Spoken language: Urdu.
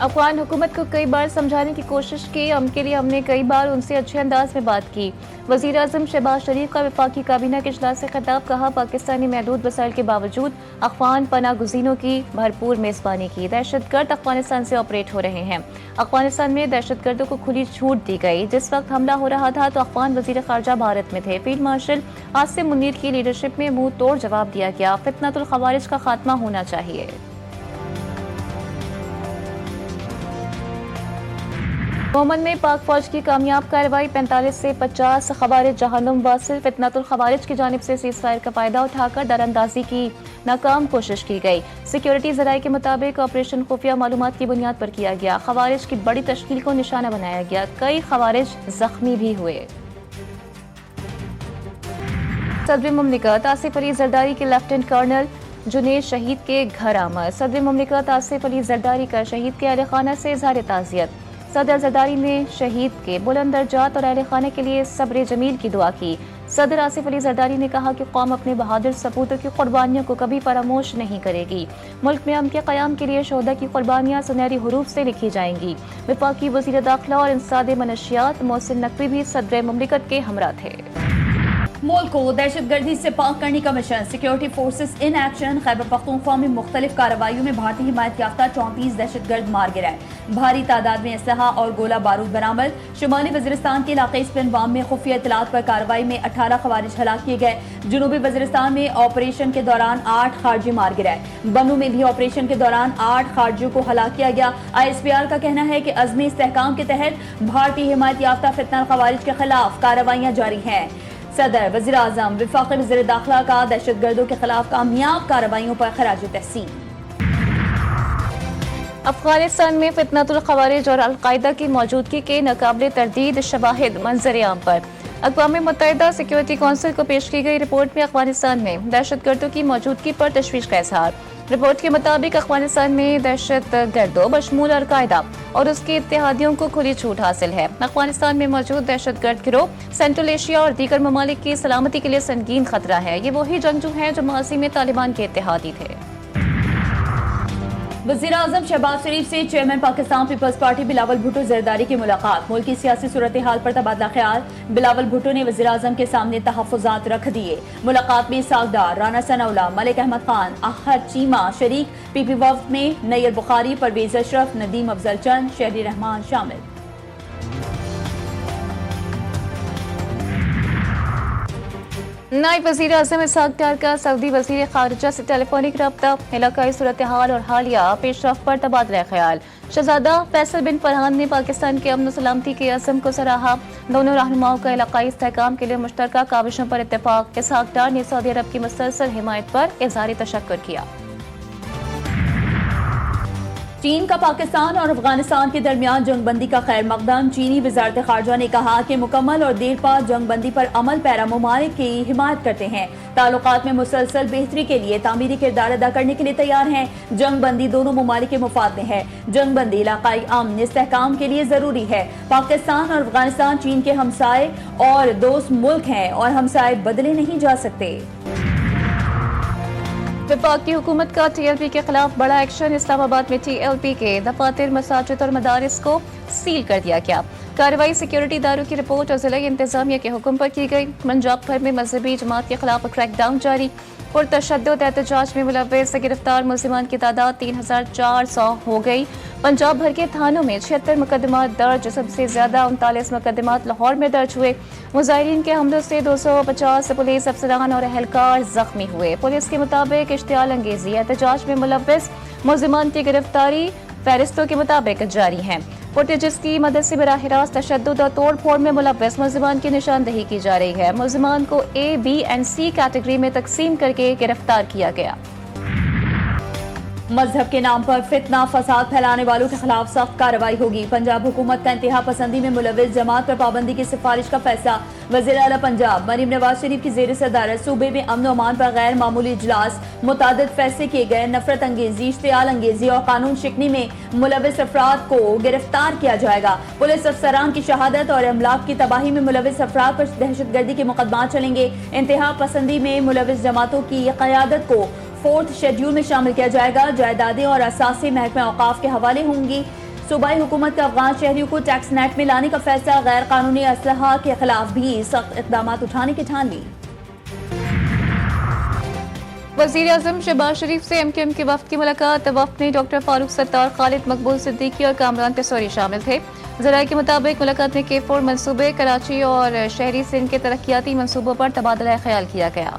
افغان حکومت کو کئی بار سمجھانے کی کوشش کی، کے لیے ہم نے کئی بار ان سے اچھے انداز میں بات کی۔ وزیر اعظم شہباز شریف کا وفاقی کابینہ کے اجلاس سے خطاب، کہا پاکستانی محدود وسائل کے باوجود افغان پناہ گزینوں کی بھرپور میزبانی کی۔ دہشت گرد افغانستان سے آپریٹ ہو رہے ہیں۔ افغانستان میں دہشت گردوں کو کھلی چھوٹ دی گئی۔ جس وقت حملہ ہو رہا تھا تو افغان وزیر خارجہ بھارت میں تھے۔ فیلڈ مارشل عاصم منیر کی لیڈرشپ میں منہ توڑ جواب دیا گیا۔ فتنۃ الخوارج کا خاتمہ ہونا چاہیے۔ یمن میں پاک فوج کی کامیاب کارروائی، 45 سے 50 خوارج جہنم واصل۔ فتنۃ الخوارج کی جانب سے سیز فائر کا فائدہ اٹھا کر در اندازی کی ناکام کوشش کی گئی۔ سیکیورٹی ذرائع کے مطابق آپریشن خفیہ معلومات کی بنیاد پر کیا گیا۔ خوارج کی بڑی تشکیل کو نشانہ بنایا گیا۔ کئی خوارج زخمی بھی ہوئے۔ صدر مملکت آصف علی زرداری کے لیفٹیننٹ کرنل جنید شہید کے گھر آمد۔ صدر مملکت آصف علی زرداری کا شہید کے اہل خانہ سے اظہار تعزیت۔ صدر زرداری نے شہید کے بلند درجات اور اہل خانہ کے لیے صبر جمیل کی دعا کی۔ صدر آصف علی زرداری نے کہا کہ قوم اپنے بہادر سپوتوں کی قربانیوں کو کبھی فراموش نہیں کرے گی۔ ملک میں امن کے قیام کے لیے شہداء کی قربانیاں سنہری حروف سے لکھی جائیں گی۔ وفاقی وزیر داخلہ اور انسداد منشیات محسن نقوی بھی صدر مملکت کے ہمراہ تھے۔ ملک کو دہشت گردی سے پاک کرنے کا mission, security forces in action. Khyber Pakhtunkhwa میں مختلف کارروائیوں میں بھارتی حمایت یافتہ 34 دہشت گرد مار گرائے۔ بھاری تعداد میں اسلحہ اور گولہ بارود برآمد۔ شمالی وزیرستان کے علاقے اسپنوام میں خفیہ اطلاعات پر کارروائی میں 18 خوارج ہلاک کیے گئے۔ جنوبی وزیرستان میں آپریشن کے دوران 8 خارجی مار گرائے۔ بنو میں بھی آپریشن کے دوران 8 خارجیوں کو ہلاک کیا گیا۔ ISPR کا کہنا ہے کہ عزمی استحکام کے تحت بھارتی حمایت یافتہ فتنہ خوارج کے خلاف کارروائیاں جاری ہیں۔ صدر، وزیر اعظم، وفاقی وزیر داخلہ کا دہشت گردوں کے خلاف کامیاب کارروائیوں پر خراج تحسین۔ افغانستان میں فتنۃ الخوارج اور القاعدہ کی موجودگی کے ناقابل تردید شواہد منظر عام پر۔ اقوام متحدہ سیکیورٹی کونسل کو پیش کی گئی رپورٹ میں افغانستان میں دہشت گردوں کی موجودگی پر تشویش کا اظہار۔ رپورٹ کے مطابق افغانستان میں دہشت گردوں بشمول القاعدہ اور اس کے اتحادیوں کو کھلی چھوٹ حاصل ہے۔ افغانستان میں موجود دہشت گرد گروہ سینٹرل ایشیا اور دیگر ممالک کی سلامتی کے لیے سنگین خطرہ ہے۔ یہ وہی جنگجو ہیں جو ماضی میں طالبان کے اتحادی تھے۔ وزیر اعظم شہباز شریف سے چیئرمین پاکستان پیپلز پارٹی بلاول بھٹو زرداری کی ملاقات۔ ملک کی سیاسی صورتحال پر تبادلہ خیال۔ بلاول بھٹو نے وزیر اعظم کے سامنے تحفظات رکھ دیے۔ ملاقات میں اسحاق ڈار، رانا ثناءاللہ، ملک احمد خان، احد چیمہ شریک۔ پی پی وفد میں نیر بخاری، پرویز اشرف، ندیم افضل چند، شہری رحمان شامل۔ نائب وزیر اعظم اسحاق ڈار کا سعودی وزیر خارجہ سے ٹیلی فونک رابطہ۔ علاقائی صورتحال اور حالیہ پیش رفت پر تبادلہ خیال۔ شہزادہ فیصل بن فرحان نے پاکستان کے امن و سلامتی کے عزم کو سراہا۔ دونوں رہنماؤں کا علاقائی استحکام کے لیے مشترکہ کاوشوں پر اتفاق۔ اسحاق ڈار نے سعودی عرب کی مسلسل حمایت پر اظہار تشکر کیا۔ چین کا پاکستان اور افغانستان کے درمیان جنگ بندی کا خیر مقدم۔ چینی وزارت خارجہ نے کہا کہ مکمل اور دیر پا جنگ بندی پر عمل پیرا ممالک کی حمایت کرتے ہیں۔ تعلقات میں مسلسل بہتری کے لیے تعمیری کردار ادا کرنے کے لیے تیار ہیں۔ جنگ بندی دونوں ممالک کے مفاد میں ہے۔ جنگ بندی علاقائی امن استحکام کے لیے ضروری ہے۔ پاکستان اور افغانستان چین کے ہمسائے اور دوست ملک ہیں اور ہمسائے بدلے نہیں جا سکتے۔ وفاقی حکومت کا ٹی ایل پی کے خلاف بڑا ایکشن۔ اسلام آباد میں ٹی ایل پی کے دفاتر، مساجد اور مدارس کو سیل کر دیا گیا۔ کارروائی سیکیورٹی اداروں کی رپورٹ اور ضلعی انتظامیہ کے حکم پر کی گئی۔ پنجاب بھر میں مذہبی جماعت کے خلاف کریک ڈاؤن جاری۔ پرتشدد احتجاج میں ملوث گرفتار ملزمان کی تعداد 3400 ہو گئی۔ پنجاب بھر کے تھانوں میں 76 مقدمات درج، سب سے زیادہ 39 مقدمات لاہور میں درج ہوئے۔ مظاہرین کے حملوں سے 250 پولیس افسران اور اہلکار زخمی ہوئے۔ پولیس کے مطابق اشتعال انگیزی احتجاج میں ملوث ملزمان کی گرفتاری فہرستوں کے مطابق جاری ہیں۔ فوٹیجز کی مدد سے براہ راست تشدد اور توڑ پھوڑ میں ملوث ملزمان کی نشاندہی کی جا رہی ہے۔ ملزمان کو A, B اور C کیٹیگری میں تقسیم کر کے گرفتار کیا گیا۔ مذہب کے نام پر فتنہ فساد پھیلانے والوں کے خلاف سخت کارروائی ہوگی۔ پنجاب حکومت کا انتہا پسندی میں ملوث جماعت پر پابندی کی سفارش کا فیصلہ۔ وزیر اعلیٰ پنجاب مریم نواز شریف کی زیر صدارت صوبے میں امن و امان پر غیر معمولی اجلاس۔ متعدد فیصلے کیے گئے۔ نفرت انگیزی، اشتعال انگیزی اور قانون شکنی میں ملوث افراد کو گرفتار کیا جائے گا۔ پولیس افسران کی شہادت اور املاک کی تباہی میں ملوث افراد پر دہشت گردی کے مقدمات چلیں گے۔ انتہا پسندی میں ملوث جماعتوں کی قیادت کو 4 شیڈول میں شامل کیا جائے گا۔ جائیدادیں اور اثاثے محکمہ اوقاف کے حوالے ہوں گی۔ صوبائی حکومت کا افغان شہریوں کو ٹیکس نیٹ میں لانے کا فیصلہ، غیر قانونی اسلحہ کے خلاف بھی سخت اقدامات اٹھانے کی ٹھان لی۔ وزیر اعظم شہباز شریف سے ایم کیو ایم کے وفد کی ملاقات، وفد میں ڈاکٹر فاروق ستار، خالد مقبول صدیقی اور کامران تسوری شامل تھے۔ ذرائع کے مطابق ملاقات میں K4 منصوبے، کراچی اور شہری سندھ کے ترقیاتی منصوبوں پر تبادلہ خیال کیا گیا۔